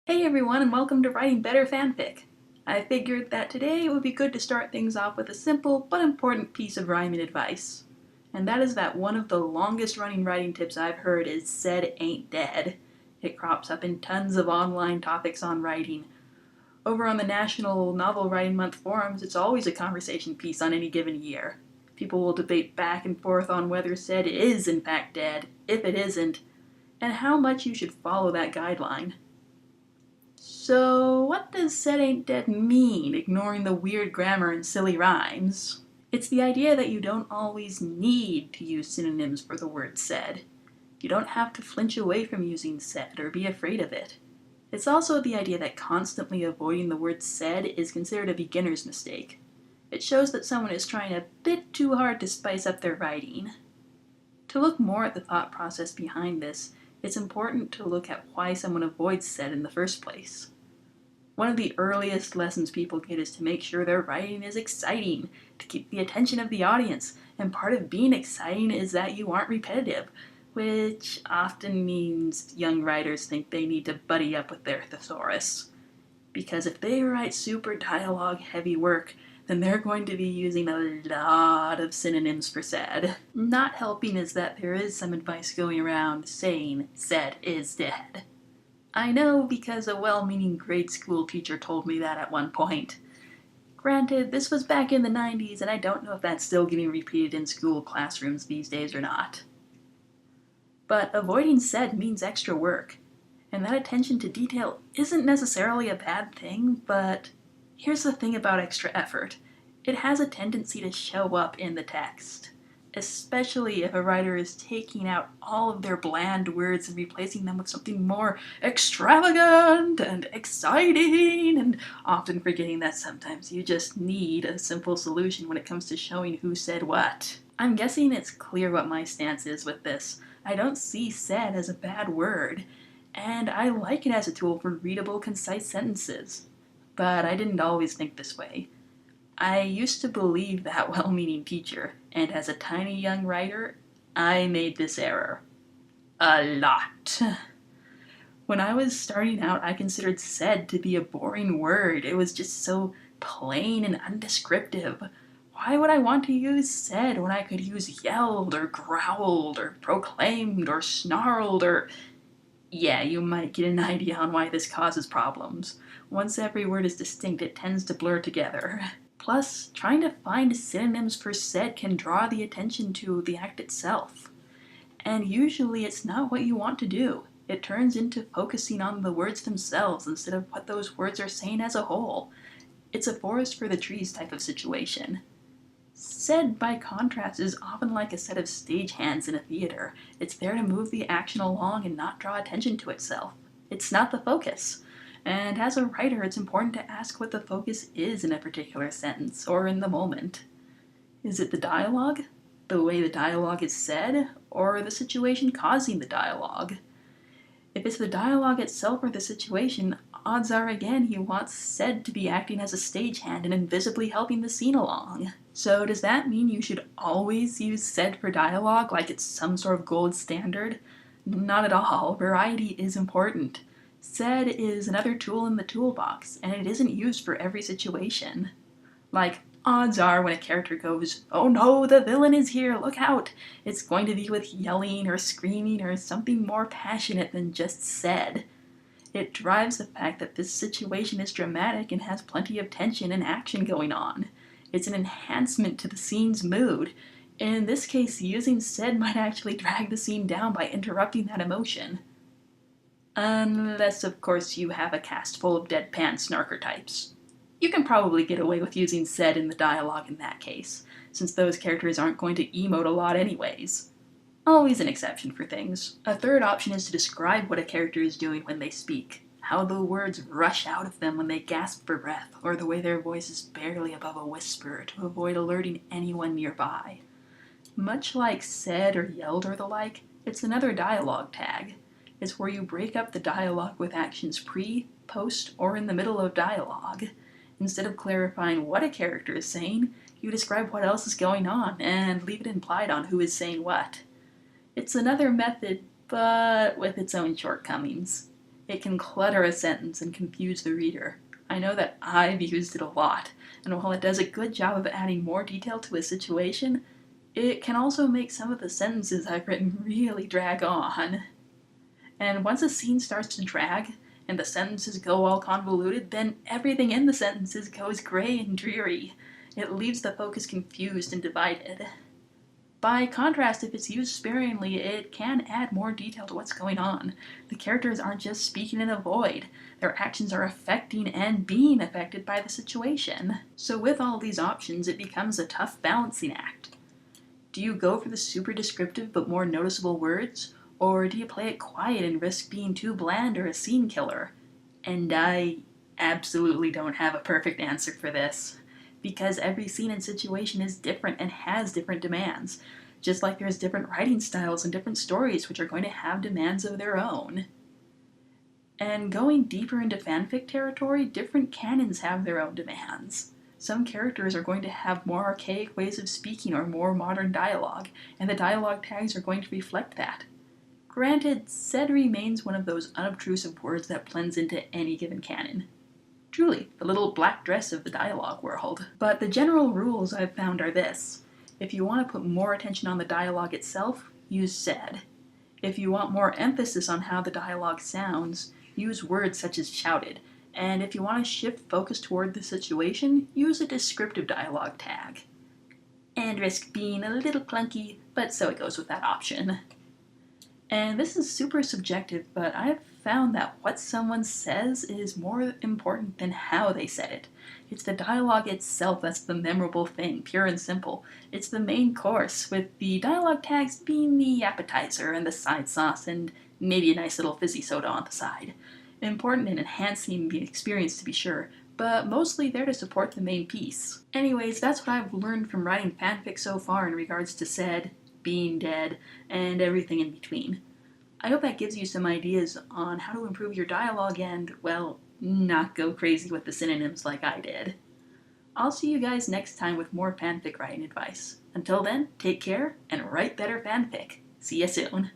Hey everyone, and welcome to Writing Better Fanfic. I figured that today it would be good to start things off with a simple but important piece of rhyming advice. And that is that one of the longest running writing tips I've heard is "said ain't dead." It crops up in tons of online topics on writing. Over on the National Novel Writing Month forums, it's always a conversation piece on any given year. People will debate back and forth on whether "said" is in fact dead, if it isn't, and how much you should follow that guideline. So, what does "said ain't dead" mean, ignoring the weird grammar and silly rhymes? It's the idea that you don't always need to use synonyms for the word "said." You don't have to flinch away from using "said" or be afraid of it. It's also the idea that constantly avoiding the word "said" is considered a beginner's mistake. It shows that someone is trying a bit too hard to spice up their writing. To look more at the thought process behind this, it's important to look at why someone avoids "said" in the first place. One of the earliest lessons people get is to make sure their writing is exciting, to keep the attention of the audience, and part of being exciting is that you aren't repetitive, which often means young writers think they need to buddy up with their thesaurus. Because if they write super dialogue-heavy work, then they're going to be using a lot of synonyms for "said." Not helping is that there is some advice going around saying "said is dead." I know because a well-meaning grade school teacher told me that at one point. Granted, this was back in the 90s, and I don't know if that's still getting repeated in school classrooms these days or not. But avoiding "said" means extra work, and that attention to detail isn't necessarily a bad thing, but here's the thing about extra effort. It has a tendency to show up in the text. Especially if a writer is taking out all of their bland words and replacing them with something more extravagant and exciting, and often forgetting that sometimes you just need a simple solution when it comes to showing who said what. I'm guessing it's clear what my stance is with this. I don't see "said" as a bad word, and I like it as a tool for readable, concise sentences. But I didn't always think this way. I used to believe that well-meaning teacher, and as a tiny young writer, I made this error. A lot. When I was starting out, I considered "said" to be a boring word. It was just so plain and undescriptive. Why would I want to use "said" when I could use "yelled" or "growled" or "proclaimed" or "snarled" or... Yeah, you might get an idea on why this causes problems. Once every word is distinct, it tends to blur together. Plus, trying to find synonyms for "said" can draw the attention to the act itself. And usually it's not what you want to do. It turns into focusing on the words themselves instead of what those words are saying as a whole. It's a forest for the trees type of situation. "Said," by contrast, is often like a set of stagehands in a theater. It's there to move the action along and not draw attention to itself. It's not the focus. And as a writer, it's important to ask what the focus is in a particular sentence, or in the moment. Is it the dialogue? The way the dialogue is said? Or the situation causing the dialogue? If it's the dialogue itself or the situation, odds are again he wants "said" to be acting as a stagehand and invisibly helping the scene along. So does that mean you should always use "said" for dialogue like it's some sort of gold standard? Not at all. Variety is important. "Said" is another tool in the toolbox, and it isn't used for every situation. Like, odds are when a character goes, "Oh no, the villain is here, look out!" it's going to be with yelling or screaming or something more passionate than just "said." It drives the fact that this situation is dramatic and has plenty of tension and action going on. It's an enhancement to the scene's mood. In this case, using "said" might actually drag the scene down by interrupting that emotion. Unless, of course, you have a cast full of deadpan snarker types. You can probably get away with using "said" in the dialogue in that case, since those characters aren't going to emote a lot anyways. Always an exception for things. A third option is to describe what a character is doing when they speak, how the words rush out of them when they gasp for breath, or the way their voice is barely above a whisper to avoid alerting anyone nearby. Much like "said" or "yelled" or the like, it's another dialogue tag. It's where you break up the dialogue with actions pre, post, or in the middle of dialogue. Instead of clarifying what a character is saying, you describe what else is going on and leave it implied on who is saying what. It's another method, but with its own shortcomings. It can clutter a sentence and confuse the reader. I know that I've used it a lot, and while it does a good job of adding more detail to a situation, it can also make some of the sentences I've written really drag on. And once a scene starts to drag, and the sentences go all convoluted, then everything in the sentences goes gray and dreary. It leaves the focus confused and divided. By contrast, if it's used sparingly, it can add more detail to what's going on. The characters aren't just speaking in a void. Their actions are affecting and being affected by the situation. So with all these options, it becomes a tough balancing act. Do you go for the super descriptive but more noticeable words? Or do you play it quiet and risk being too bland or a scene killer? And I absolutely don't have a perfect answer for this, because every scene and situation is different and has different demands, just like there's different writing styles and different stories which are going to have demands of their own. And going deeper into fanfic territory, different canons have their own demands. Some characters are going to have more archaic ways of speaking or more modern dialogue, and the dialogue tags are going to reflect that. Granted, said remains one of those unobtrusive words that blends into any given canon. Truly, the little black dress of the dialogue world. But the general rules I've found are this. If you want to put more attention on the dialogue itself, use said. If you want more emphasis on how the dialogue sounds, use words such as shouted. And if you want to shift focus toward the situation, use a descriptive dialogue tag. And risk being a little clunky, but so it goes with that option. And this is super subjective, but I've found that what someone says is more important than how they said it. It's the dialogue itself that's the memorable thing, pure and simple. It's the main course, with the dialogue tags being the appetizer and the side sauce and maybe a nice little fizzy soda on the side. Important in enhancing the experience to be sure, but mostly there to support the main piece. Anyways, that's what I've learned from writing fanfic so far in regards to said, being dead, and everything in between. I hope that gives you some ideas on how to improve your dialogue and, well, not go crazy with the synonyms like I did. I'll see you guys next time with more fanfic writing advice. Until then, take care and write better fanfic. See ya soon.